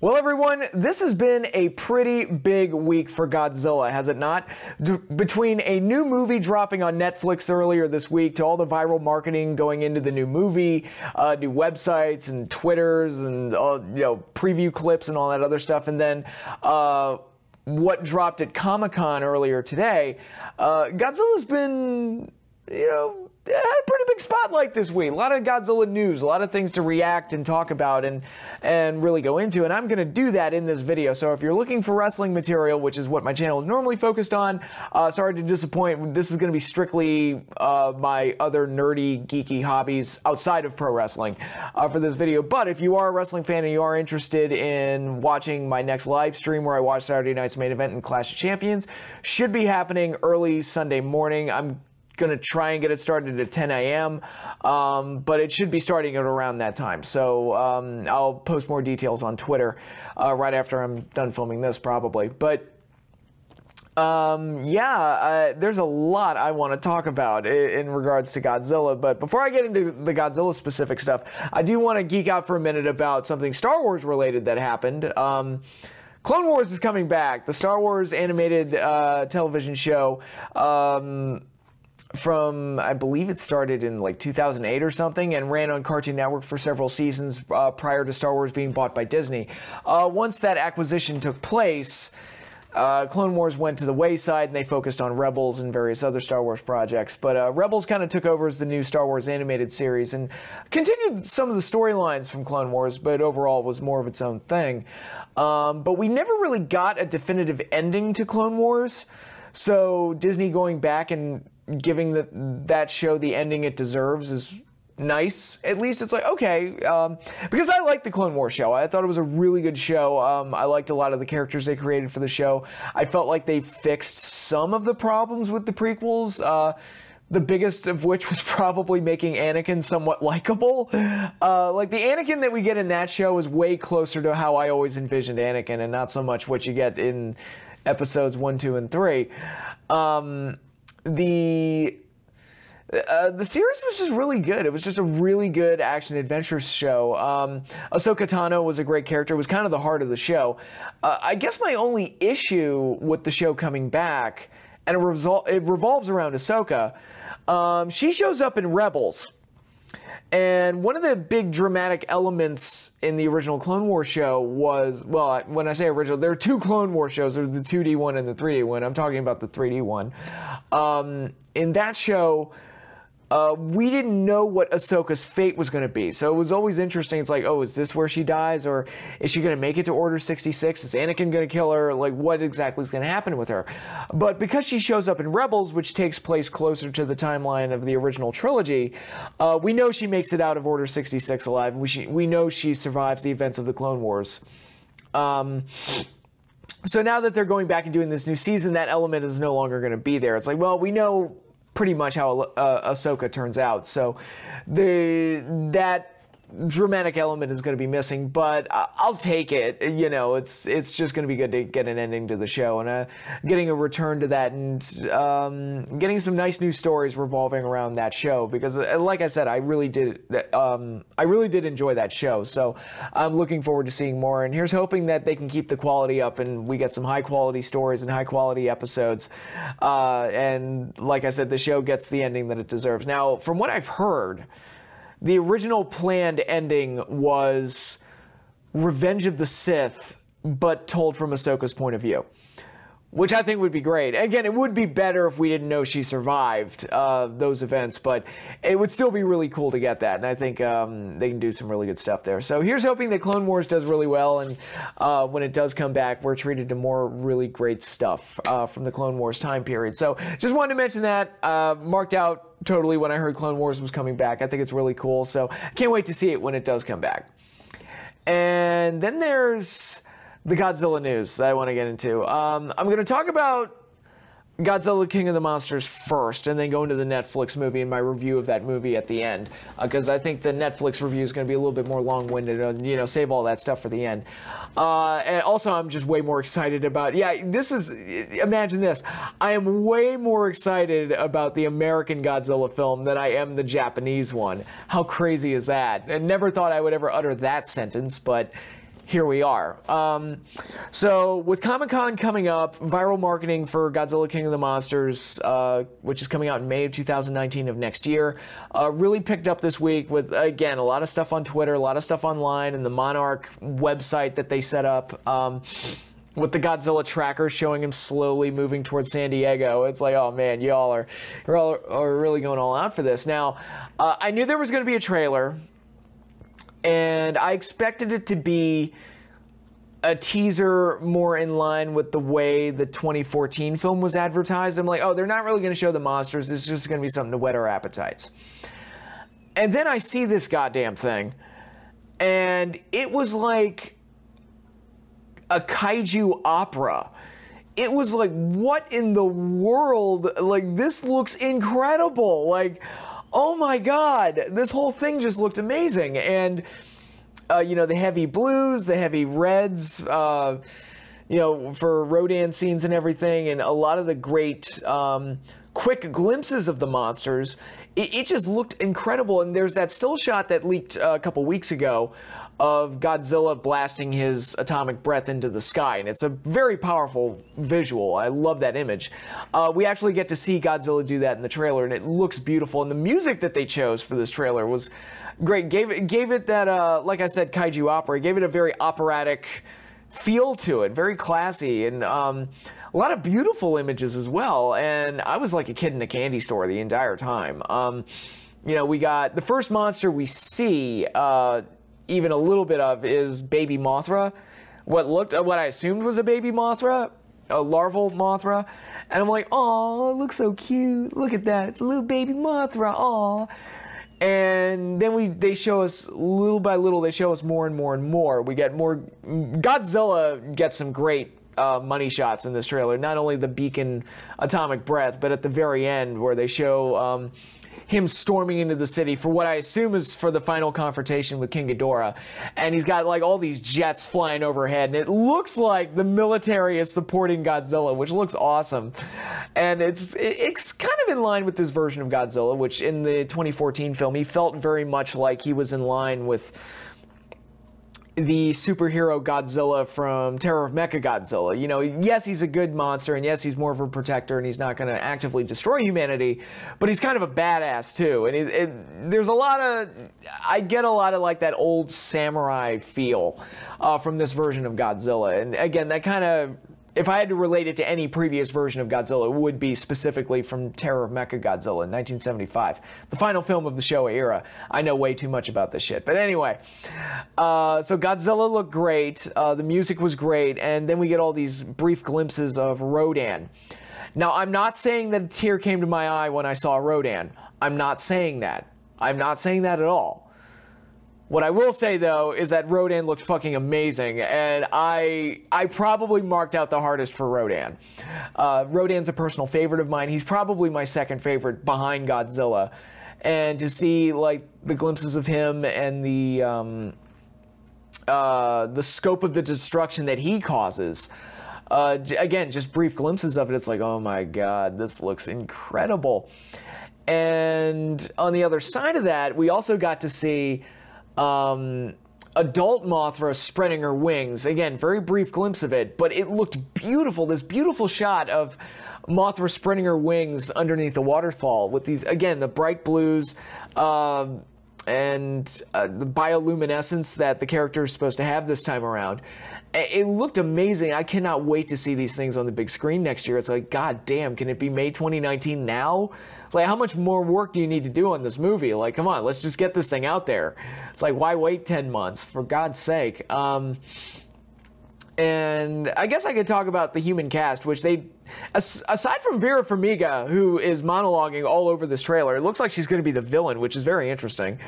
Well, everyone, this has been a pretty big week for Godzilla, has it not? Between a new movie dropping on Netflix earlier this week to all the viral marketing going into the new movie, new websites and Twitters and preview clips and all that other stuff, and then what dropped at Comic-Con earlier today, Godzilla's been, had a pretty big spotlight this week. A lot of Godzilla news, a lot of things to react and talk about and really go into, and I'm going to do that in this video. So if you're looking for wrestling material, which is what my channel is normally focused on, sorry to disappoint. This is going to be strictly my other nerdy, geeky hobbies outside of pro wrestling for this video. But if you are a wrestling fan and you are interested in watching my next live stream where I watch Saturday night's main event in Clash of Champions, should be happening early Sunday morning. I'm going to try and get it started at 10 a.m., but it should be starting at around that time. So I'll post more details on Twitter right after I'm done filming this, probably. But there's a lot I want to talk about in regards to Godzilla. But before I get into the Godzilla specific stuff, I do want to geek out for a minute about something Star Wars related that happened. Clone Wars is coming back. The Star Wars animated television show from, I believe it started in like 2008 or something and ran on Cartoon Network for several seasons prior to Star Wars being bought by Disney. Once that acquisition took place, Clone Wars went to the wayside and they focused on Rebels and various other Star Wars projects. But Rebels kind of took over as the new Star Wars animated series and continued some of the storylines from Clone Wars, but overall was more of its own thing. But we never really got a definitive ending to Clone Wars. So Disney going back and giving that show the ending it deserves is nice. At least it's like, okay, because I liked the Clone Wars show. I thought it was a really good show. I liked a lot of the characters they created for the show. I felt like they fixed some of the problems with the prequels. The biggest of which was probably making Anakin somewhat likable. Like the Anakin that we get in that show is way closer to how I always envisioned Anakin and not so much what you get in episodes 1, 2, and 3. The series was just really good. It was just a really good action-adventure show. Ahsoka Tano was a great character. It was kind of the heart of the show. I guess my only issue with the show coming back, and it revolves around Ahsoka, she shows up in Rebels. And one of the big dramatic elements in the original Clone Wars show was, well, when I say original, there are two Clone Wars shows. There's the 2D one and the 3D one. I'm talking about the 3D one. In that show, we didn't know what Ahsoka's fate was going to be. So it was always interesting. It's like, oh, is this where she dies? Or is she going to make it to Order 66? Is Anakin going to kill her? Like, what exactly is going to happen with her? But because she shows up in Rebels, which takes place closer to the timeline of the original trilogy, we know she makes it out of Order 66 alive. We know she survives the events of the Clone Wars. So now that they're going back and doing this new season, that element is no longer going to be there. It's like, well, we know pretty much how Ahsoka turns out. So that dramatic element is going to be missing, but I'll take it. It's just going to be good to get an ending to the show and getting a return to that and getting some nice new stories revolving around that show, because like I said, I really did enjoy that show. So I'm looking forward to seeing more, and here's hoping that they can keep the quality up and we get some high quality stories and high quality episodes. And like I said, the show gets the ending that it deserves. Now, from what I've heard, the original planned ending was Revenge of the Sith, but told from Ahsoka's point of view, which I think would be great. Again, it would be better if we didn't know she survived those events, but it would still be really cool to get that, and I think they can do some really good stuff there. So here's hoping that Clone Wars does really well, and when it does come back, we're treated to more really great stuff from the Clone Wars time period. So just wanted to mention that. Marked out totally when I heard Clone Wars was coming back. I think it's really cool, so can't wait to see it when it does come back. And then there's the Godzilla news that I want to get into. I'm going to talk about Godzilla King of the Monsters first, and then go into the Netflix movie and my review of that movie at the end, because I think the Netflix review is going to be a little bit more long-winded, and save all that stuff for the end. And also, I'm just way more excited about, imagine this, I am way more excited about the American Godzilla film than I am the Japanese one. How crazy is that? I never thought I would ever utter that sentence, but here we are. So with Comic-Con coming up, viral marketing for Godzilla King of the Monsters, which is coming out in May of 2019 of next year, really picked up this week with, again, a lot of stuff on Twitter, a lot of stuff online, and the Monarch website that they set up. With the Godzilla tracker showing him slowly moving towards San Diego. It's like, oh man, y'all are really going all out for this. Now, I knew there was going to be a trailer, and I expected it to be a teaser more in line with the way the 2014 film was advertised. I'm like, oh, they're not really going to show the monsters. This is just going to be something to whet our appetites. And then I see this goddamn thing, and it was like a kaiju opera. It was like, what in the world? Like, this looks incredible. Like, oh my God, this whole thing just looked amazing. And, you know, the heavy blues, the heavy reds, you know, for Rodan scenes and everything, and a lot of the great quick glimpses of the monsters. It just looked incredible. And there's that still shot that leaked a couple weeks ago of Godzilla blasting his atomic breath into the sky, and it's a very powerful visual. I love that image. We actually get to see Godzilla do that in the trailer, and it looks beautiful, and the music that they chose for this trailer was great. Gave it that, like I said, kaiju opera. Gave it a very operatic feel to it, very classy, and a lot of beautiful images as well, and I was like a kid in a candy store the entire time. You know, we got the first monster we see, even a little bit of, is baby Mothra. What I assumed was a baby Mothra, a larval Mothra, and I'm like, oh, it looks so cute. Look at that, it's a little baby Mothra. Oh, and then they show us little by little. They show us more and more and more. We get more. Godzilla gets some great money shots in this trailer. Not only the beacon atomic breath, but at the very end where they show him storming into the city for what I assume is for the final confrontation with King Ghidorah. And he's got like all these jets flying overhead, and it looks like the military is supporting Godzilla, which looks awesome. And it's kind of in line with this version of Godzilla, which in the 2014 film, he felt very much like he was in line with the superhero Godzilla from Terror of Mecha Godzilla. You know, yes, he's a good monster, and yes, he's more of a protector, and he's not going to actively destroy humanity, but he's kind of a badass too. And there's a lot of, I get a lot of like that old samurai feel from this version of Godzilla. And again, that kind of, if I had to relate it to any previous version of Godzilla, it would be specifically from Terror of Mecha Godzilla in 1975, the final film of the Showa era. I know way too much about this shit. But anyway, so Godzilla looked great, the music was great, and then we get all these brief glimpses of Rodan. Now, I'm not saying that a tear came to my eye when I saw Rodan. I'm not saying that. I'm not saying that at all. What I will say, though, is that Rodan looked fucking amazing, and I probably marked out the hardest for Rodan. Rodan's a personal favorite of mine. He's probably my second favorite behind Godzilla. And to see, like, the glimpses of him and the scope of the destruction that he causes, again, just brief glimpses of it, it's like, oh my God, this looks incredible. And on the other side of that, we also got to see adult Mothra spreading her wings. Again, very brief glimpse of it, but it looked beautiful. This beautiful shot of Mothra spreading her wings underneath the waterfall with these, again, the bright blues and the bioluminescence that the character is supposed to have this time around. It looked amazing. I cannot wait to see these things on the big screen next year. It's like, God damn, can it be May 2019 now? Like, how much more work do you need to do on this movie? Like, come on, let's just get this thing out there. It's like, why wait 10 months, for God's sake? And I guess I could talk about the human cast, which they, aside from Vera Farmiga, who is monologuing all over this trailer, it looks like she's going to be the villain, which is very interesting.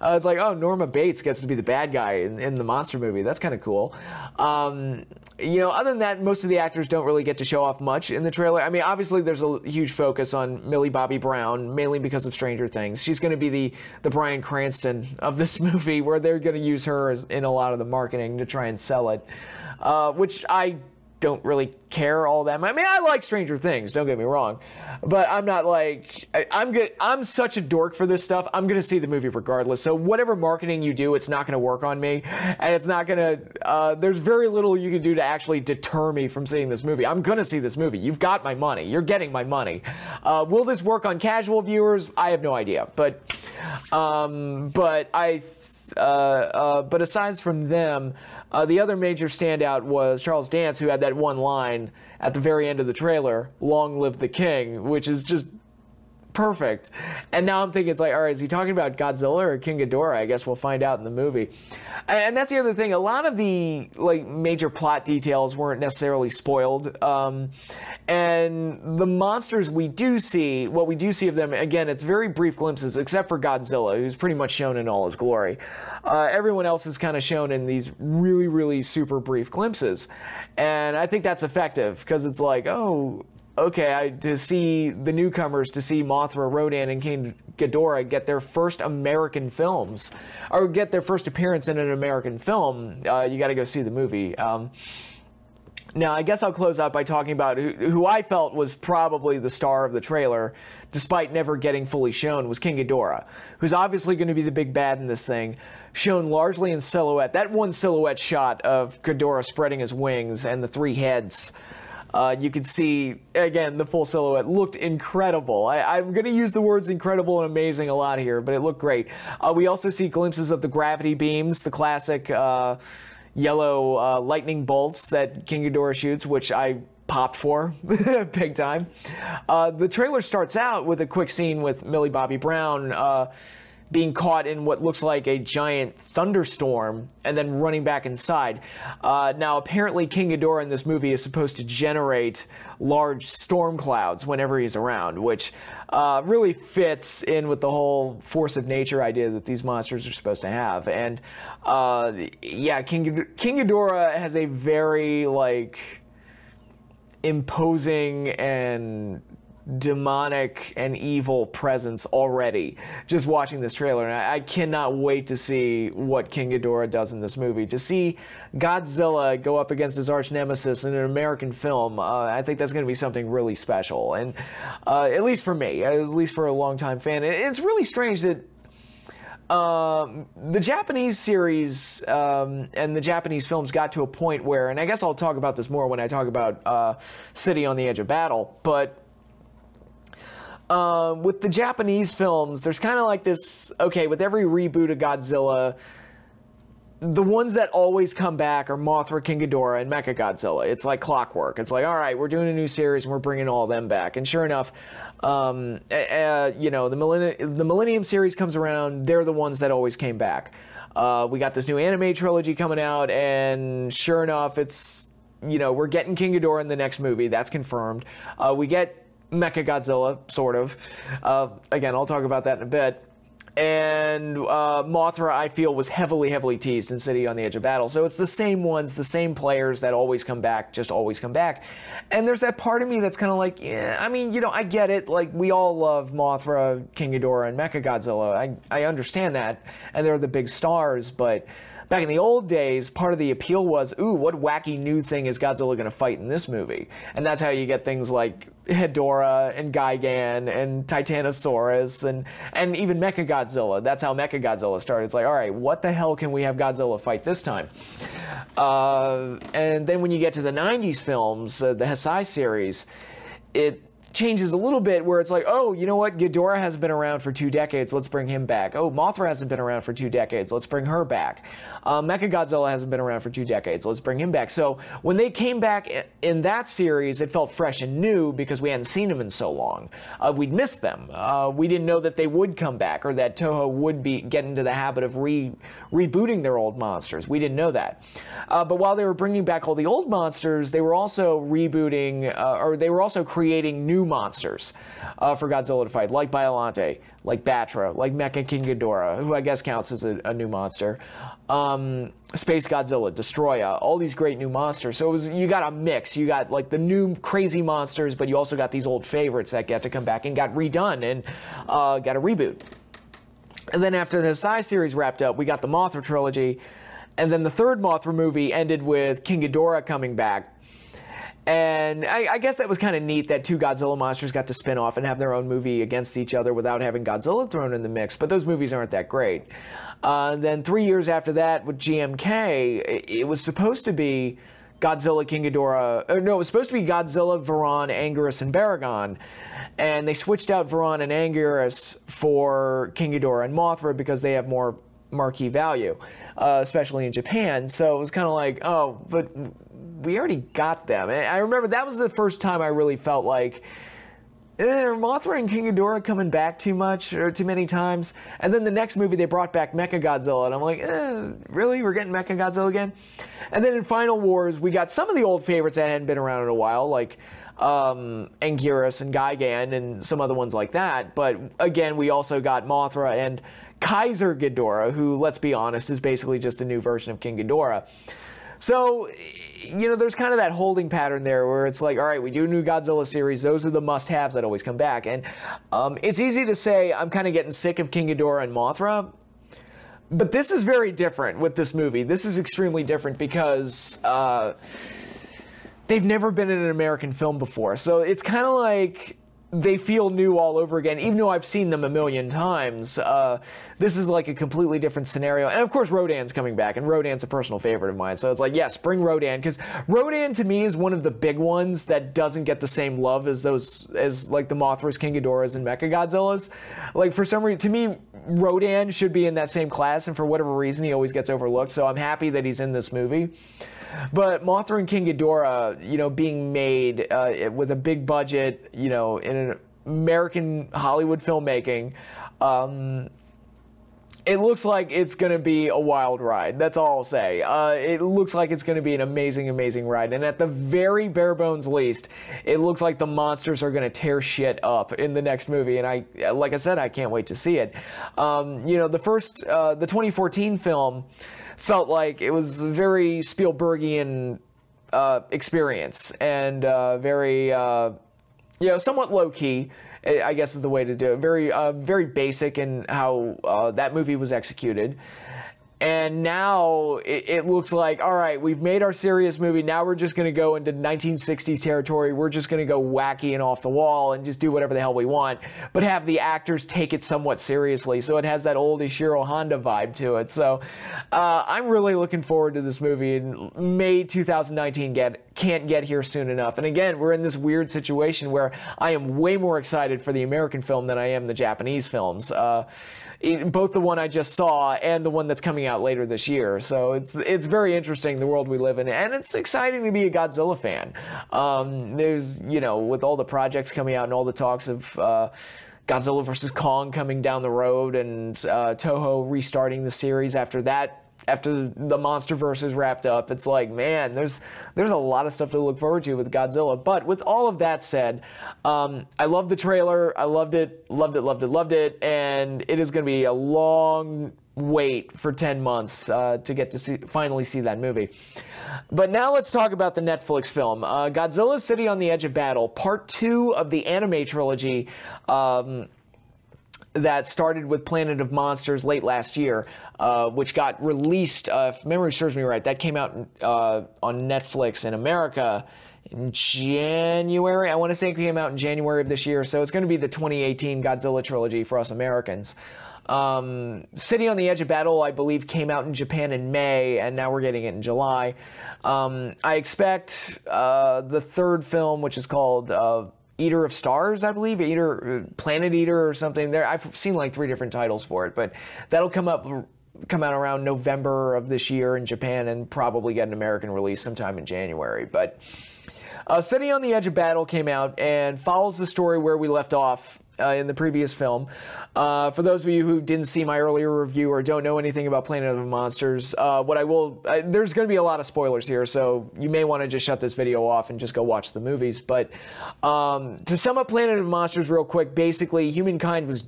It's like, oh, Norma Bates gets to be the bad guy in the monster movie. That's kind of cool. You know, other than that, most of the actors don't really get to show off much in the trailer. I mean, obviously, there's a huge focus on Millie Bobby Brown, mainly because of Stranger Things. She's going to be the Bryan Cranston of this movie, where they're going to use her in a lot of the marketing to try and sell it. Which I don't really care all that much. I mean, I like Stranger Things, don't get me wrong, but I'm not like, I'm such a dork for this stuff. I'm going to see the movie regardless. So whatever marketing you do, it's not going to work on me, and it's not going to, there's very little you can do to actually deter me from seeing this movie. I'm going to see this movie. You've got my money. You're getting my money. Will this work on casual viewers? I have no idea, but aside from them, the other major standout was Charles Dance, who had that one line at the very end of the trailer, "Long live the king," which is just perfect. And now I'm thinking, it's like, all right, is he talking about Godzilla or King Ghidorah? I guess we'll find out in the movie. And that's the other thing. A lot of the like major plot details weren't necessarily spoiled. And the monsters we do see, what we do see of them, again, it's very brief glimpses, except for Godzilla, who's pretty much shown in all his glory. Everyone else is kind of shown in these really, really super brief glimpses. And I think that's effective, because it's like, oh, okay, to see the newcomers, to see Mothra, Rodan, and King Ghidorah get their first American films, or get their first appearance in an American film, you got to go see the movie. Now, I guess I'll close out by talking about who I felt was probably the star of the trailer, despite never getting fully shown, was King Ghidorah, who's obviously going to be the big bad in this thing, shown largely in silhouette. That one silhouette shot of Ghidorah spreading his wings and the three heads, you could see, again, the full silhouette looked incredible. I'm going to use the words incredible and amazing a lot here, but it looked great. We also see glimpses of the gravity beams, the classic yellow lightning bolts that King Ghidorah shoots, which I popped for big time. The trailer starts out with a quick scene with Millie Bobby Brown being caught in what looks like a giant thunderstorm and then running back inside. Now, apparently King Ghidorah in this movie is supposed to generate large storm clouds whenever he's around, which really fits in with the whole force of nature idea that these monsters are supposed to have. And yeah, King Ghidorah has a very like imposing and demonic and evil presence already just watching this trailer, and I cannot wait to see what King Ghidorah does in this movie. To see Godzilla go up against his arch nemesis in an American film, I think that's going to be something really special, and at least for me, at least for a longtime fan. It's really strange that the Japanese series and the Japanese films got to a point where, and I guess I'll talk about this more when I talk about City on the Edge of Battle, but with the Japanese films, there's kind of like this, okay, with every reboot of Godzilla, the ones that always come back are Mothra, King Ghidorah, and Mecha Godzilla. It's like clockwork. It's like, all right, we're doing a new series and we're bringing all of them back. And sure enough, you know, the Millennium series comes around, they're the ones that always came back. We got this new anime trilogy coming out, and sure enough, it's, you know, we're getting King Ghidorah in the next movie. That's confirmed. We get Mecha Godzilla, sort of. Again, I'll talk about that in a bit. And Mothra, I feel, was heavily teased in City on the Edge of Battle. So it's the same ones, the same players that always come back, just always come back. And there's that part of me that's kind of like, yeah, I mean, you know, I get it. Like, we all love Mothra, King Ghidorah, and Mecha Godzilla. I understand that. And they're the big stars, but back in the old days, part of the appeal was, ooh, what wacky new thing is Godzilla going to fight in this movie? And that's how you get things like Ghidorah and Gigan and Titanosaurus and even Mecha Godzilla. That's how Mecha Godzilla started. It's like, all right, what the hell can we have Godzilla fight this time? And then when you get to the 90s films, the Heisei series, it changes a little bit where it's like, oh, you know what? Ghidorah hasn't been around for 2 decades. Let's bring him back. Oh, Mothra hasn't been around for 2 decades. Let's bring her back. Mecha Godzilla hasn't been around for 2 decades. Let's bring him back. So when they came back in that series, it felt fresh and new because we hadn't seen them in so long. We'd missed them. We didn't know that they would come back or that Toho would get into the habit of rebooting their old monsters. We didn't know that. But while they were bringing back all the old monsters, they were also rebooting, or they were also creating new monsters for Godzilla to fight, like Biollante, like Batra, like Mecha King Ghidorah, who I guess counts as a new monster, Space Godzilla, Destroya, all these great new monsters. So you got a mix. You got like the new crazy monsters, but you also got these old favorites that get to come back and got redone and got a reboot. And then after the Heisei series wrapped up, we got the Mothra trilogy, and then the third Mothra movie ended with King Ghidorah coming back. And I guess that was kind of neat that two Godzilla monsters got to spin off and have their own movie against each other without having Godzilla thrown in the mix. But those movies aren't that great. Then 3 years after that with GMK, it was supposed to be Godzilla, King Ghidorah. No, it was supposed to be Godzilla, Varan, Anguirus, and Baragon. And they switched out Varan and Anguirus for King Ghidorah and Mothra because they have more marquee value, especially in Japan. So it was kind of like, oh, but we already got them. And I remember that was the first time I really felt like, are Mothra and King Ghidorah coming back too much or too many times? And then the next movie they brought back Mecha Godzilla, and I'm like, really? We're getting Mecha Godzilla again? And then in Final Wars, we got some of the old favorites that hadn't been around in a while, like Anguirus and Gigan and some other ones like that. But again, we also got Mothra and Kaiser Ghidorah, who, let's be honest, is basically just a new version of King Ghidorah. So, you know, there's kind of that holding pattern there where it's like, all right, we do a new Godzilla series. Those are the must-haves that always come back. And it's easy to say I'm kind of getting sick of King Ghidorah and Mothra. But this is very different with this movie. This is extremely different because they've never been in an American film before. So it's kind of like they feel new all over again, even though I've seen them a million times. This is like a completely different scenario. And of course, Rodan's coming back, and Rodan's a personal favorite of mine. So it's like, yes, bring Rodan, because Rodan to me is one of the big ones that doesn't get the same love as like the Mothras, King Ghidorahs, and Mecha Godzillas. Like, for some reason, to me, Rodan should be in that same class, and for whatever reason, he always gets overlooked. So I'm happy that he's in this movie. But Mothra and King Ghidorah, you know, being made with a big budget, you know, in an American Hollywood filmmaking, it looks like it's going to be a wild ride. That's all I'll say. It looks like it's going to be an amazing, amazing ride. And at the very bare bones least, it looks like the monsters are going to tear shit up in the next movie. And like I said, I can't wait to see it. You know, the 2014 film felt like it was a very Spielbergian experience, and very, you know, somewhat low-key, I guess is the way to do it. Very, very basic in how that movie was executed. And now it looks like, all right, we've made our serious movie. Now we're just going to go into 1960s territory. We're just going to go wacky and off the wall and just do whatever the hell we want, but have the actors take it somewhat seriously. So it has that old Ishiro Honda vibe to it. So I'm really looking forward to this movie. And May 2019 can't get here soon enough. And again, we're in this weird situation where I am way more excited for the American film than I am the Japanese films. Both the one I just saw and the one that's coming out later this year. So it's very interesting, the world we live in, and it's exciting to be a Godzilla fan. There's, you know, with all the projects coming out and all the talks of Godzilla vs. Kong coming down the road, and Toho restarting the series after the MonsterVerse is wrapped up, it's like, man, there's a lot of stuff to look forward to with Godzilla. But with all of that said, I love the trailer. I loved it, and it is going to be a long wait for 10 months to get to finally see that movie. But now let's talk about the Netflix film, Godzilla City on the Edge of Battle, Part 2 of the anime trilogy, that started with Planet of Monsters late last year, which got released, if memory serves me right, that came out on Netflix in America in January. I want to say it came out in January of this year, so it's going to be the 2018 Godzilla trilogy for us Americans. City on the Edge of Battle, I believe, came out in Japan in May, and now we're getting it in July. I expect the third film, which is called Eater of Stars, I believe, Planet Eater or something. There, I've seen like 3 different titles for it, but that'll come out around November of this year in Japan, and probably get an American release sometime in January. But City on the Edge of Battle came out and follows the story where we left off in the previous film. For those of you who didn't see my earlier review or don't know anything about Planet of the Monsters, there's going to be a lot of spoilers here, so you may want to just shut this video off and just go watch the movies. But to sum up Planet of the Monsters real quick, basically humankind was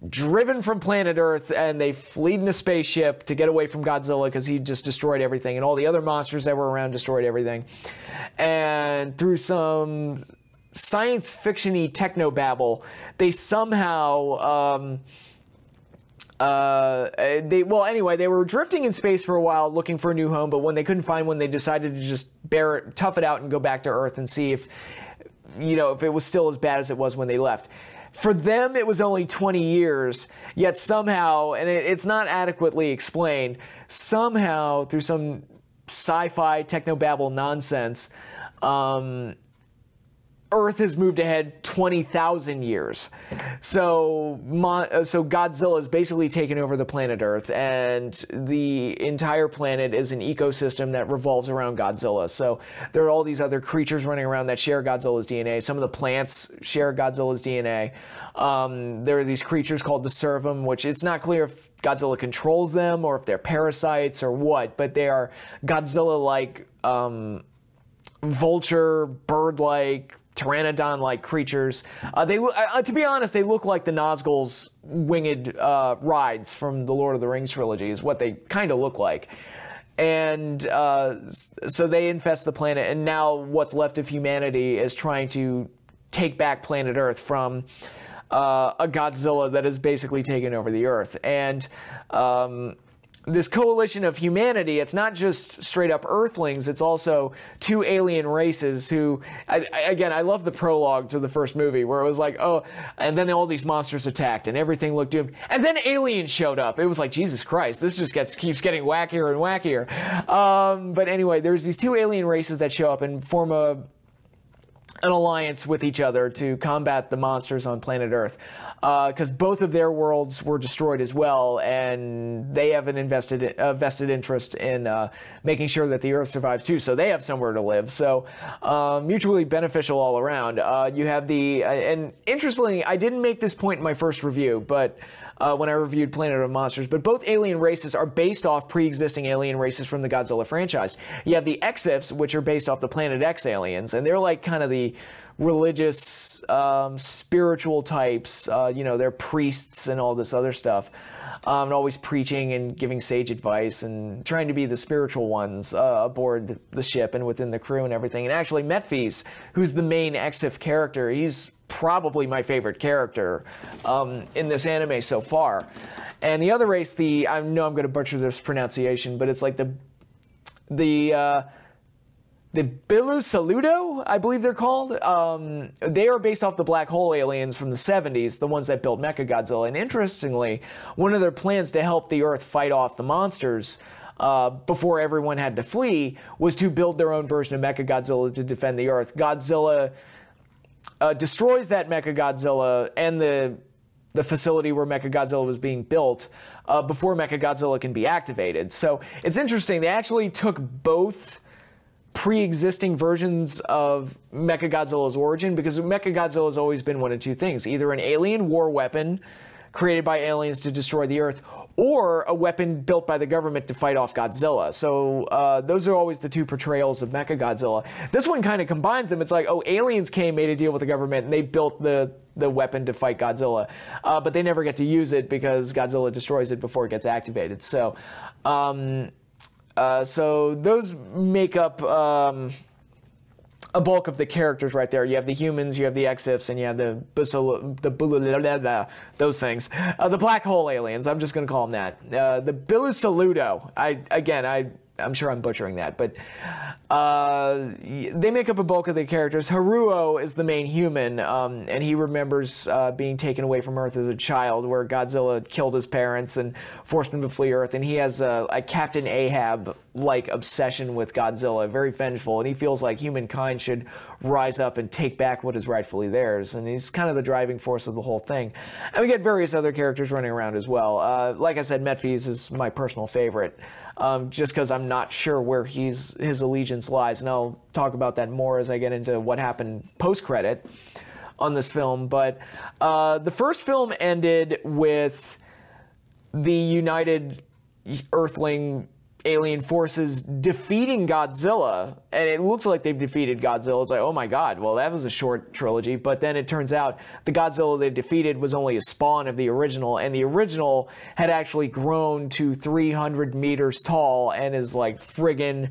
driven from planet Earth, and they fled in a spaceship to get away from Godzilla because he just destroyed everything, and all the other monsters that were around destroyed everything. And through some science fiction-y technobabble, they somehow they were drifting in space for a while looking for a new home, but when they couldn't find one, they decided to just tough it out and go back to Earth and see if, if it was still as bad as it was when they left. For them, it was only 20 years, yet somehow, and it's not adequately explained, somehow through some sci-fi technobabble nonsense, Earth has moved ahead 20,000 years. So Godzilla has basically taken over the planet Earth, and the entire planet is an ecosystem that revolves around Godzilla. So there are all these other creatures running around that share Godzilla's DNA. Some of the plants share Godzilla's DNA. There are these creatures called the Servum, which it's not clear if Godzilla controls them or if they're parasites or what, but they are Godzilla-like, vulture, bird-like, pteranodon-like creatures. To be honest, they look like the Nazgul's winged rides from the Lord of the Rings trilogy is what they kind of look like. And so they infest the planet, and now what's left of humanity is trying to take back planet Earth from a Godzilla that has basically taken over the Earth. And this coalition of humanity, it's not just straight up Earthlings, it's also two alien races who, again, I love the prologue to the first movie where it was like, oh, and then all these monsters attacked and everything looked doomed. And then aliens showed up. It was like, Jesus Christ, this just keeps getting wackier and wackier. But anyway, there's these two alien races that show up and form an alliance with each other to combat the monsters on planet Earth, because both of their worlds were destroyed as well, and they have an vested interest in making sure that the Earth survives too, so they have somewhere to live. So mutually beneficial all around. You have and interestingly, I didn't make this point in my first review, but when I reviewed Planet of Monsters, but both alien races are based off pre-existing alien races from the Godzilla franchise. You have the Exifs, which are based off the Planet X aliens, and they're like kind of the religious, spiritual types. They're priests and all this other stuff, and always preaching and giving sage advice and trying to be the spiritual ones aboard the ship and within the crew and everything. And actually, Metphis, who's the main Exif character, he's probably my favorite character in this anime so far. And the other race, I know I'm going to butcher this pronunciation, but it's like the Bilusaludo, I believe they're called. They are based off the black hole aliens from the 70s, the ones that built Mecha Godzilla. And interestingly, one of their plans to help the Earth fight off the monsters before everyone had to flee was to build their own version of Mecha Godzilla to defend the Earth. Godzilla destroys that Mecha Godzilla and the facility where Mecha Godzilla was being built before Mecha Godzilla can be activated. So it's interesting. They actually took both pre-existing versions of Mecha Godzilla's origin, because Mecha Godzilla has always been one of two things: either an alien war weapon created by aliens to destroy the Earth, or a weapon built by the government to fight off Godzilla. So those are always the two portrayals of Mecha Godzilla. This one kind of combines them. It's like, oh, aliens made a deal with the government, and they built the weapon to fight Godzilla. But they never get to use it because Godzilla destroys it before it gets activated. So, so those make up a bulk of the characters right there. You have the humans, you have the Exifs, and you have those things. The black hole aliens, I'm just going to call them that. The Bilusaludo, I'm sure I'm butchering that, but they make up a bulk of the characters. Haruo is the main human, and he remembers being taken away from Earth as a child, where Godzilla killed his parents and forced him to flee Earth, and he has a Captain Ahab-like obsession with Godzilla, very vengeful, and he feels like humankind should rise up and take back what is rightfully theirs, and he's kind of the driving force of the whole thing. And we get various other characters running around as well. Like I said, Metphis is my personal favorite, just because I'm not sure where his allegiance lies, and I'll talk about that more as I get into what happened post-credit on this film. But the first film ended with the United Earthling alien forces defeating Godzilla, and it looks like they've defeated Godzilla. It's like, oh my god, well, that was a short trilogy. But then it turns out the Godzilla they defeated was only a spawn of the original, and the original had actually grown to 300 meters tall and is like friggin'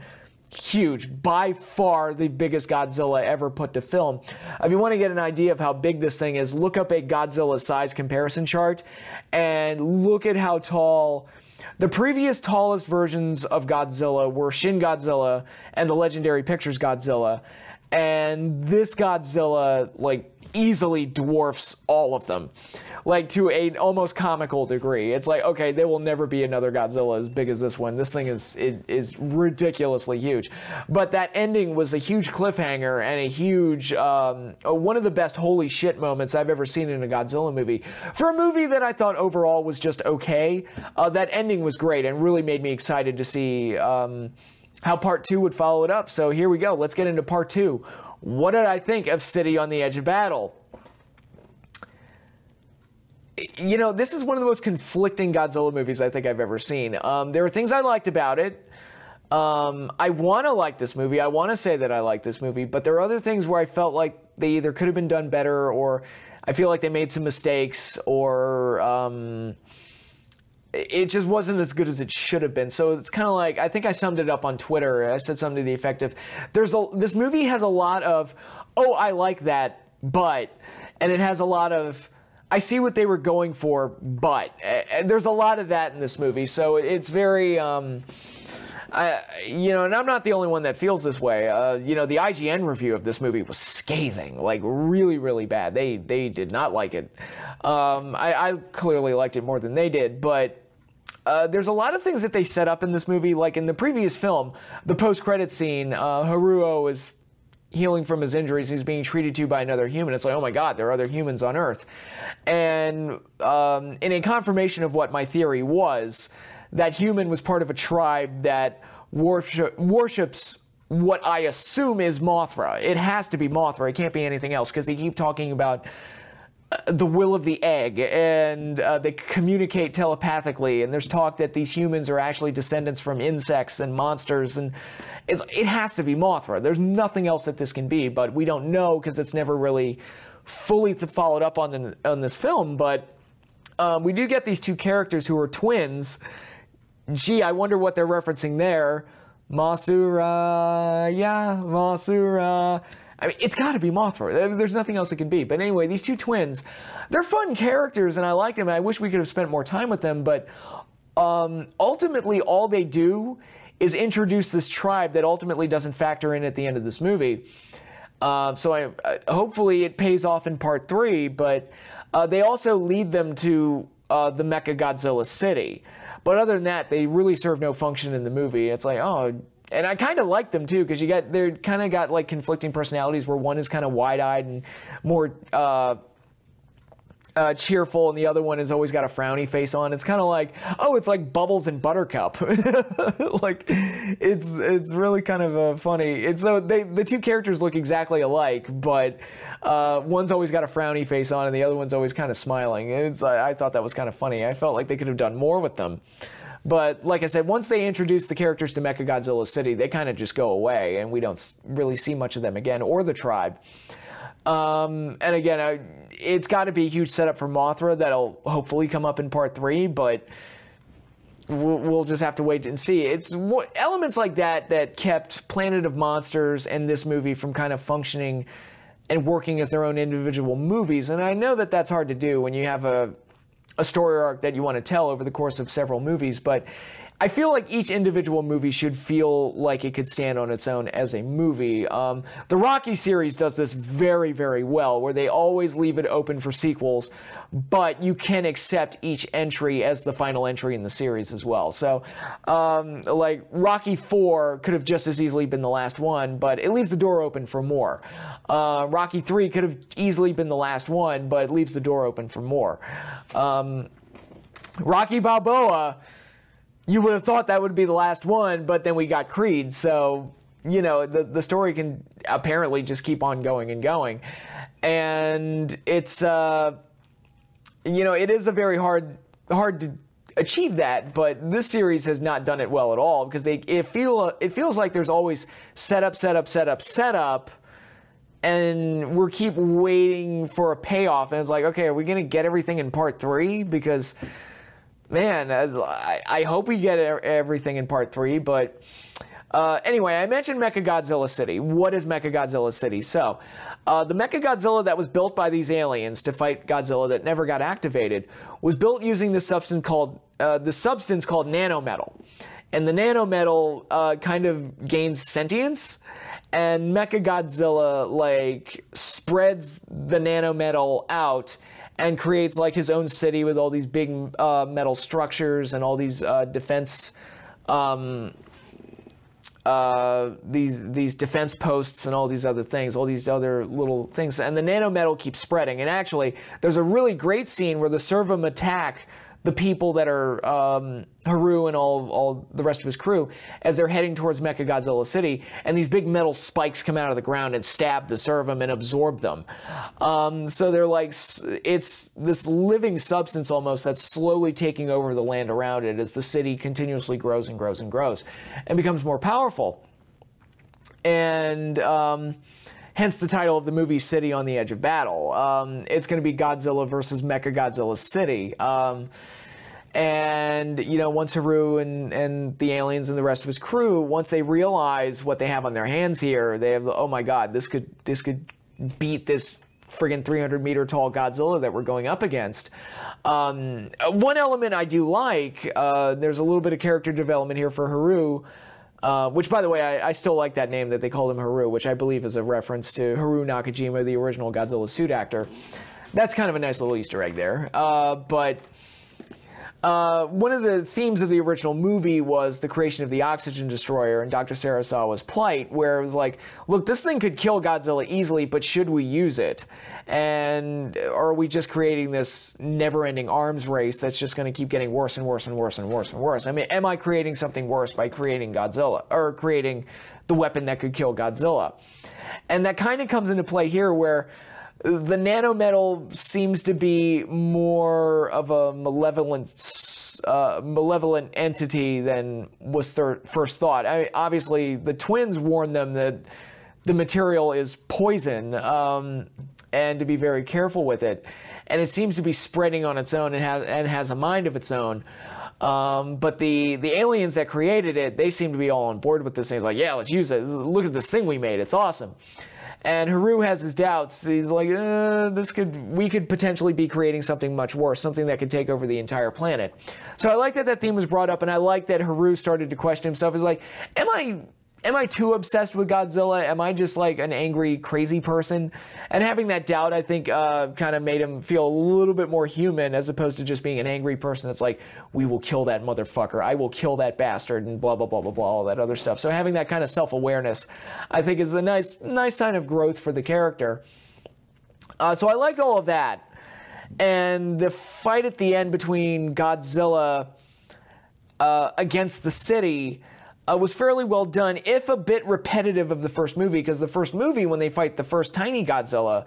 huge, by far the biggest Godzilla ever put to film. If you want to get an idea of how big this thing is, look up a Godzilla size comparison chart and look at how tall The previous tallest versions of Godzilla were Shin Godzilla and the Legendary Pictures Godzilla, and this Godzilla, like, easily dwarfs all of them, like, to an almost comical degree. It's like, okay, there will never be another Godzilla as big as this one. This thing is ridiculously huge. But that ending was a huge cliffhanger and a huge, one of the best holy shit moments I've ever seen in a Godzilla movie. For a movie that I thought overall was just okay, that ending was great and really made me excited to see how part 2 would follow it up. So here we go. Let's get into part 2. What did I think of City on the Edge of Battle? You know, this is one of the most conflicting Godzilla movies I think I've ever seen. There are things I liked about it. I want to like this movie. I want to say that I like this movie, but there are other things where I felt like they either could have been done better, or I feel like they made some mistakes, or it just wasn't as good as it should have been. So it's kind of like, I think I summed it up on Twitter. I said something to the effect of, this movie has a lot of, oh, I like that, but, and it has a lot of, I see what they were going for, but, and there's a lot of that in this movie. So it's very, you know, and I'm not the only one that feels this way. You know, the IGN review of this movie was scathing, like really, really bad. They did not like it. I clearly liked it more than they did, but there's a lot of things that they set up in this movie. Like in the previous film, the post-credit scene, Haruo is healing from his injuries. He's being treated to by another human. It's like, oh my God, there are other humans on Earth. And in a confirmation of what my theory was, that human was part of a tribe that worships what I assume is Mothra. It has to be Mothra. It can't be anything else, because they keep talking about the will of the egg, and they communicate telepathically, and there's talk that these humans are actually descendants from insects and monsters, and it has to be Mothra. There's nothing else that this can be, but we don't know because it's never really fully followed up on this film. But we do get these two characters who are twins. Gee, I wonder what they're referencing there. Masura, yeah, Masura. I mean, it's got to be Mothra. There's nothing else it can be. But anyway, these two twins, they're fun characters, and I like them, and I wish we could have spent more time with them. But ultimately, all they do is introduce this tribe that ultimately doesn't factor in at the end of this movie. So hopefully it pays off in part 3, but they also lead them to the Mecha Godzilla city. But other than that, they really serve no function in the movie. It's like, oh, and I kind of like them too, because they're kind of got like conflicting personalities, where one is kind of wide-eyed and more cheerful, and the other one has always got a frowny face on. It's kind of like, oh, it's like Bubbles and Buttercup. Like, it's really kind of funny. And so the two characters look exactly alike, but one's always got a frowny face on, and the other one's always kind of smiling. I thought that was kind of funny. I felt like they could have done more with them. But like I said, once they introduce the characters to Mecha Godzilla City, they kind of just go away, and we don't really see much of them again, or the tribe. And again, it's got to be a huge setup for Mothra that'll hopefully come up in part 3, but we'll just have to wait and see. It's elements like that kept Planet of Monsters and this movie from kind of functioning and working as their own individual movies. And I know that that's hard to do when you have a story arc that you want to tell over the course of several movies, but I feel like each individual movie should feel like it could stand on its own as a movie. The Rocky series does this very, very well, where they always leave it open for sequels, but you can accept each entry as the final entry in the series as well. So, like, Rocky 4 could have just as easily been the last one, but it leaves the door open for more. Rocky 3 could have easily been the last one, but it leaves the door open for more. Rocky Balboa, you would have thought that would be the last one, but then we got Creed, so, you know, the story can apparently just keep on going and going. And it's, you know, it is a very hard to achieve that, but this series has not done it well at all, because it feels like there's always setup, and we keep waiting for a payoff, and it's like, okay, are we going to get everything in part 3? Because, man, I hope we get everything in part 3, but anyway, I mentioned Mecha Godzilla City. What is Mecha Godzilla City? So, The Mecha Godzilla that was built by these aliens to fight Godzilla that never got activated was built using this substance called nanometal. And the nanometal kind of gains sentience, and Mecha Godzilla like spreads the nanometal out and creates like his own city with all these big metal structures and all these defense these defense posts and all these other things, all these other little things. And the nanometal keeps spreading. And actually, there's a really great scene where the Servum attack the people that are Haru and all the rest of his crew as they're heading towards Mecha Godzilla City, and these big metal spikes come out of the ground and stab the Servum and absorb them. So they're like, it's this living substance almost that's slowly taking over the land around it as the city continuously grows and grows and grows and becomes more powerful. And hence the title of the movie, City on the Edge of Battle. It's going to be Godzilla versus Mecha Godzilla City. And, you know, once Haru and the aliens and the rest of his crew, once they realize what they have on their hands here, they have, oh my god, this could beat this friggin' 300-meter tall Godzilla that we're going up against. One element I do like, there's a little bit of character development here for Haru, which, by the way, I still like that name that they called him Haru, which I believe is a reference to Haru Nakajima, the original Godzilla suit actor. That's kind of a nice little Easter egg there. But one of the themes of the original movie was the creation of the Oxygen Destroyer and Dr. Sarasawa's plight, where it was like, look, this thing could kill Godzilla easily, but should we use it? And or are we just creating this never-ending arms race that's just going to keep getting worse and worse and worse and worse and worse? I mean, am I creating something worse by creating Godzilla, or creating the weapon that could kill Godzilla? And that kind of comes into play here, where the nanometal seems to be more of a malevolent entity than was first thought. Obviously, the twins warned them that the material is poison, and to be very careful with it. And it seems to be spreading on its own and has a mind of its own. But the aliens that created it, they seem to be all on board with this thing. It's like, yeah, let's use it. Look at this thing we made. It's awesome. And Haru has his doubts. He's like, we could potentially be creating something much worse, something that could take over the entire planet. So I like that that theme was brought up, and I like that Haru started to question himself. He's like, am I too obsessed with Godzilla? Am I just like an angry, crazy person? And having that doubt, I think, kind of made him feel a little bit more human, as opposed to just being an angry person that's like, we will kill that motherfucker. I will kill that bastard, and blah, blah, blah, blah, blah, all that other stuff. So having that kind of self-awareness, I think, is a nice sign of growth for the character. So I liked all of that. And the fight at the end between Godzilla against the city was fairly well done, if a bit repetitive of the first movie, because the first movie, when they fight the first tiny Godzilla,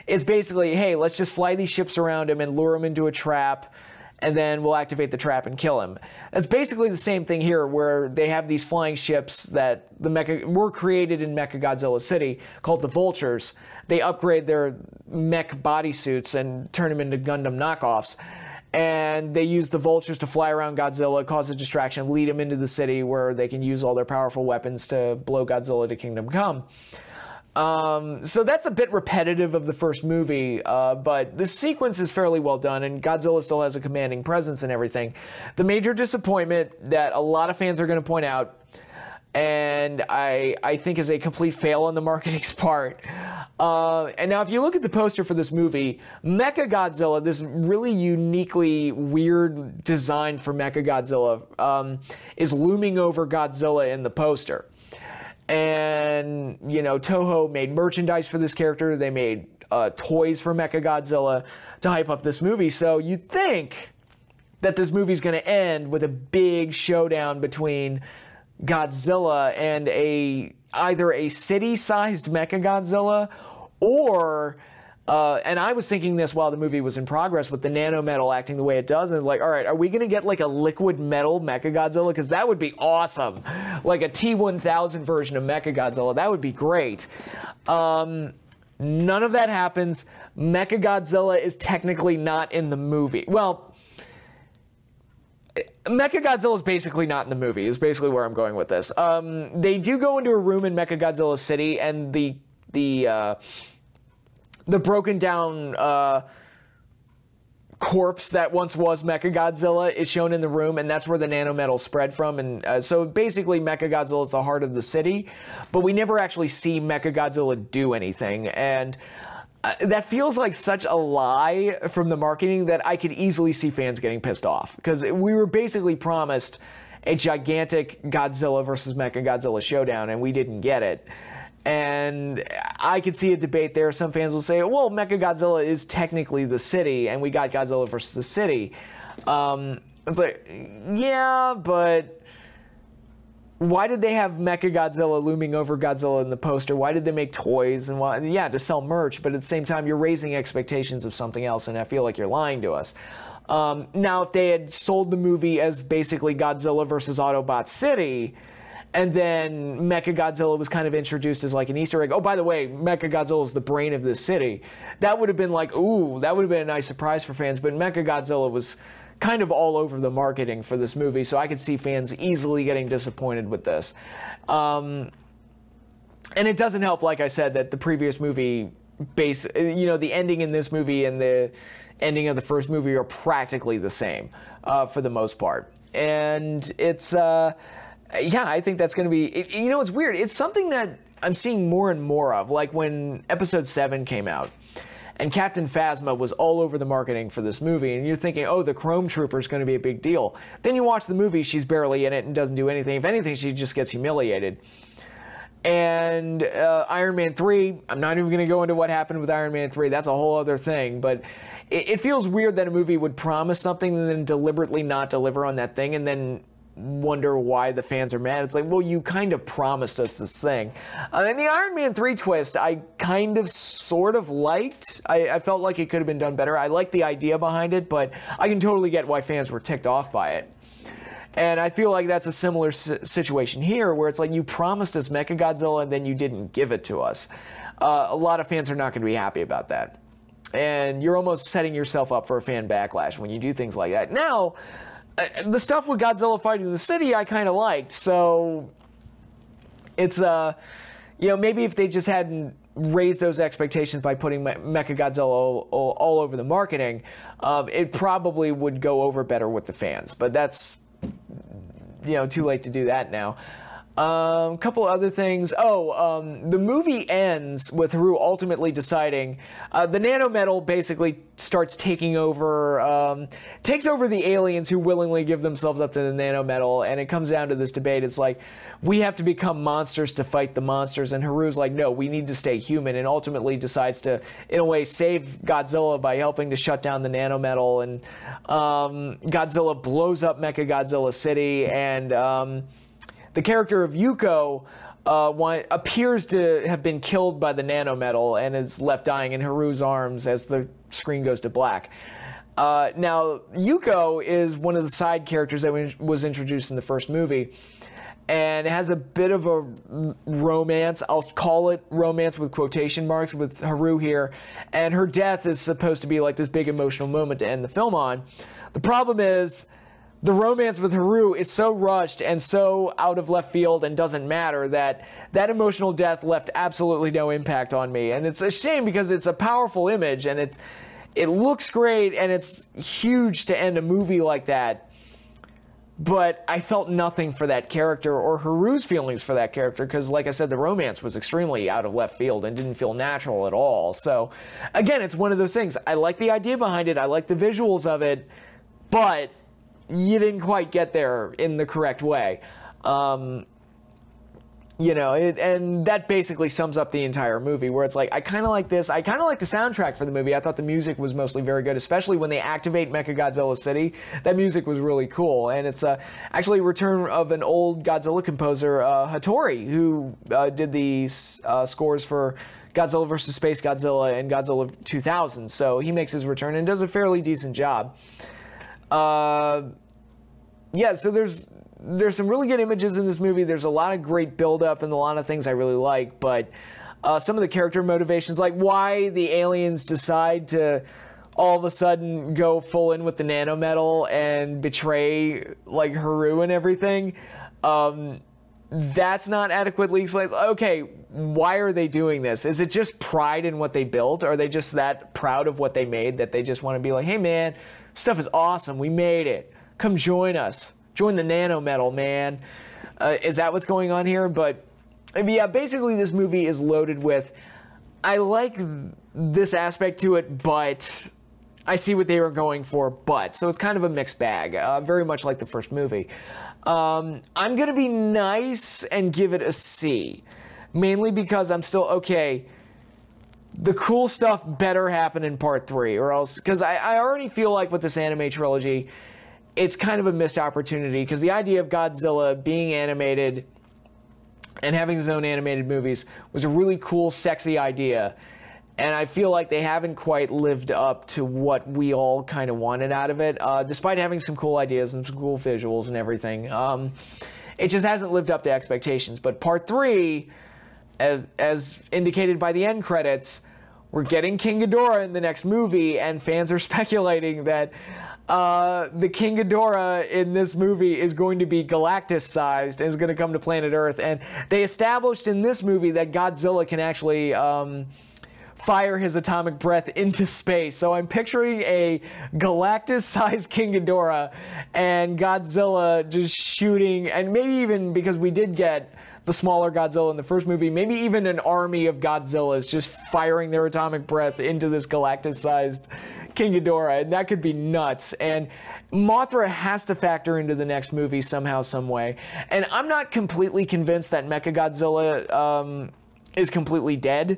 is basically, hey, let's just fly these ships around him and lure him into a trap, and then we'll activate the trap and kill him. It's basically the same thing here, where they have these flying ships that were created in Mecha Godzilla City, called the Vultures. They upgrade their mech bodysuits and turn them into Gundam knockoffs. And they use the Vultures to fly around Godzilla, cause a distraction, lead him into the city where they can use all their powerful weapons to blow Godzilla to Kingdom Come. So that's a bit repetitive of the first movie, but the sequence is fairly well done, and Godzilla still has a commanding presence and everything. The major disappointment that a lot of fans are going to point out, and I think is a complete fail on the marketing's part. And now if you look at the poster for this movie, Mecha Godzilla, this really uniquely weird design for Mecha Godzilla, is looming over Godzilla in the poster. And, you know, Toho made merchandise for this character. They made toys for Mecha Godzilla to hype up this movie. So you'd think that this movie's going to end with a big showdown between Godzilla and either a city-sized Mecha Godzilla, or and I was thinking this while the movie was in progress, with the nanometal acting the way it does, and like, all right, are we gonna get like a liquid metal Mecha Godzilla? Because that would be awesome, like a T-1000 version of Mecha Godzilla. That would be great. None of that happens. Mecha Godzilla is technically not in the movie. Well, Mecha Godzilla is basically not in the movie, is basically where I'm going with this. They do go into a room in Mecha Godzilla City, and the the broken down corpse that once was Mecha Godzilla is shown in the room, and that's where the nanometal spread from. And so basically Mecha Godzilla is the heart of the city, but we never actually see Mecha Godzilla do anything. And that feels like such a lie from the marketing that I could easily see fans getting pissed off, because we were basically promised a gigantic Godzilla versus Mecha Godzilla showdown, and we didn't get it. And I could see a debate there. Some fans will say, well, Mecha Godzilla is technically the city, and we got Godzilla versus the city. It's like, yeah, but why did they have Mecha Godzilla looming over Godzilla in the poster? Why did they make toys? And why? Yeah, to sell merch, but at the same time, you're raising expectations of something else, and I feel like you're lying to us. Now, if they had sold the movie as basically Godzilla versus Autobot City, and then Mecha Godzilla was kind of introduced as like an Easter egg. Oh, by the way, Mecha Godzilla is the brain of this city. That would have been like, ooh, that would have been a nice surprise for fans. But Mecha Godzilla was kind of all over the marketing for this movie, so I could see fans easily getting disappointed with this. And it doesn't help, like I said, that the previous movie, the ending in this movie and the ending of the first movie are practically the same for the most part. And it's... yeah, I think that's going to be... it's weird. It's something that I'm seeing more and more of. Like when Episode 7 came out, and Captain Phasma was all over the marketing for this movie, and you're thinking, oh, the Chrome Trooper is going to be a big deal. Then you watch the movie, she's barely in it and doesn't do anything. If anything, she just gets humiliated. And Iron Man 3, I'm not even going to go into what happened with Iron Man 3. That's a whole other thing. But it feels weird that a movie would promise something and then deliberately not deliver on that thing, and then wonder why the fans are mad. It's like, well, you kind of promised us this thing. And the Iron Man 3 twist, I kind of sort of liked. I felt like it could have been done better. I like the idea behind it, but I can totally get why fans were ticked off by it. And I feel like that's a similar situation here, where it's like you promised us Mecha Godzilla and then you didn't give it to us. A lot of fans are not going to be happy about that. And you're almost setting yourself up for a fan backlash when you do things like that. Now, the stuff with Godzilla fighting the city I kind of liked, so it's, maybe if they just hadn't raised those expectations by putting Mecha Godzilla all over the marketing, it probably would go over better with the fans. But that's, too late to do that now. A couple other things. The movie ends with Haru ultimately deciding the nanometal basically starts takes over the aliens who willingly give themselves up to the nanometal, and it comes down to this debate. It's like, we have to become monsters to fight the monsters, and Haru's like, no, we need to stay human, and ultimately decides to, in a way, save Godzilla by helping to shut down the nanometal, and Godzilla blows up Mecha Godzilla City, and the character of Yuko appears to have been killed by the nanometal and is left dying in Haru's arms as the screen goes to black. Now, Yuko is one of the side characters that was introduced in the first movie, and it has a bit of a romance, I'll call it romance with quotation marks, with Haru here, and her death is supposed to be like this big emotional moment to end the film on. The problem is, the romance with Haru is so rushed and so out of left field and doesn't matter that emotional death left absolutely no impact on me. And it's a shame, because it's a powerful image and it looks great and it's huge to end a movie like that. But I felt nothing for that character or Haru's feelings for that character, because, like I said, the romance was extremely out of left field and didn't feel natural at all. So, again, it's one of those things. I like the idea behind it. I like the visuals of it, but you didn't quite get there in the correct way. And that basically sums up the entire movie, where it's like, I kind of like this. I kind of like the soundtrack for the movie. I thought the music was mostly very good, especially when they activate Mecha Godzilla City. That music was really cool. And it's actually a return of an old Godzilla composer, Hattori, who did the scores for Godzilla vs. Space Godzilla and Godzilla 2000. So he makes his return and does a fairly decent job. Yeah, so there's some really good images in this movie. There's a lot of great build-up and a lot of things I really like, but some of the character motivations, like why the aliens decide to all of a sudden go full in with the nanometal and betray, like, Haru and everything, that's not adequately explained. Okay, why are they doing this? Is it just pride in what they built? Are they just that proud of what they made that they just want to be like, hey man, stuff is awesome, we made it. Come join us. Join the nano metal, man. Is that what's going on here? But yeah, basically this movie is loaded with, I like this aspect to it, but I see what they were going for, but. So it's kind of a mixed bag, very much like the first movie. I'm going to be nice and give it a C, mainly because I'm still, okay, the cool stuff better happen in part 3, or else, because I already feel like with this anime trilogy, it's kind of a missed opportunity, because the idea of Godzilla being animated and having his own animated movies was a really cool, sexy idea. And I feel like they haven't quite lived up to what we all kind of wanted out of it, despite having some cool ideas and some cool visuals and everything. It just hasn't lived up to expectations. But part 3, as indicated by the end credits, we're getting King Ghidorah in the next movie, and fans are speculating that the King Ghidorah in this movie is going to be Galactus-sized and is going to come to planet Earth. And they established in this movie that Godzilla can actually fire his atomic breath into space. So I'm picturing a Galactus-sized King Ghidorah and Godzilla just shooting, and maybe even, because we did get the smaller Godzilla in the first movie, maybe even an army of Godzillas just firing their atomic breath into this Galactus-sized King Ghidorah, and that could be nuts. And Mothra has to factor into the next movie somehow, some way. And I'm not completely convinced that Mecha Godzilla is completely dead.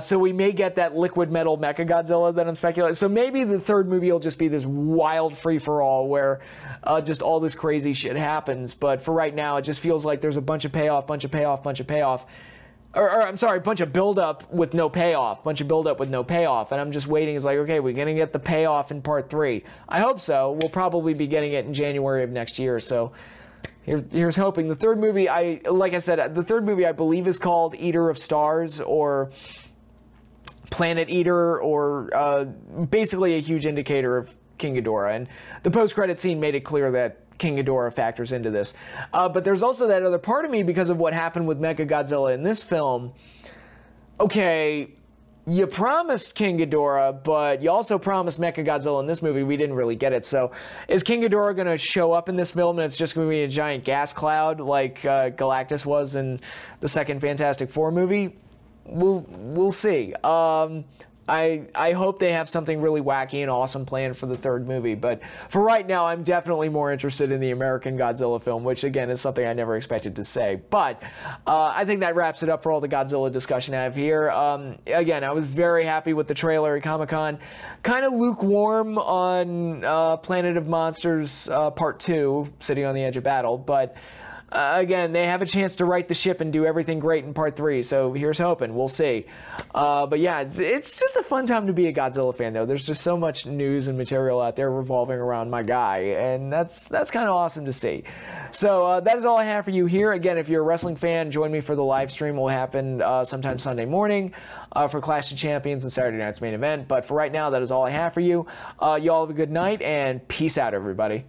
So we may get that liquid metal Mecha Godzilla that I'm speculating. So maybe the third movie will just be this wild free-for-all where just all this crazy shit happens. But for right now, it just feels like there's a bunch of payoff, bunch of payoff, bunch of payoff. Or I'm sorry, bunch of build-up with no payoff. Bunch of build-up with no payoff. And I'm just waiting. It's like, okay, we're going to get the payoff in part 3. I hope so. We'll probably be getting it in January of next year. So here's hoping. The third movie, like I said, the third movie I believe is called Eater of Stars, or Planet Eater, or basically a huge indicator of King Ghidorah. And the post-credit scene made it clear that King Ghidorah factors into this. But there's also that other part of me, because of what happened with Mecha Godzilla in this film. Okay, you promised King Ghidorah, but you also promised Mecha Godzilla in this movie. We didn't really get it. So is King Ghidorah going to show up in this film and it's just going to be a giant gas cloud like Galactus was in the second Fantastic Four movie? We'll see. I hope they have something really wacky and awesome planned for the third movie, but for right now, I'm definitely more interested in the American Godzilla film, which again is something I never expected to say. But I think that wraps it up for all the Godzilla discussion I have here. Again, I was very happy with the trailer at Comic-Con. Kind of lukewarm on Planet of Monsters Part 2, City on the Edge of Battle, but again, they have a chance to right the ship and do everything great in part 3, so here's hoping. We'll see. But yeah, it's just a fun time to be a Godzilla fan, though. There's just so much news and material out there revolving around my guy, and that's kind of awesome to see. So that is all I have for you here. Again, if you're a wrestling fan, join me for the live stream. It will happen sometime Sunday morning for Clash of Champions and Saturday night's main event. But for right now, that is all I have for you. Y'all have a good night, and peace out, everybody.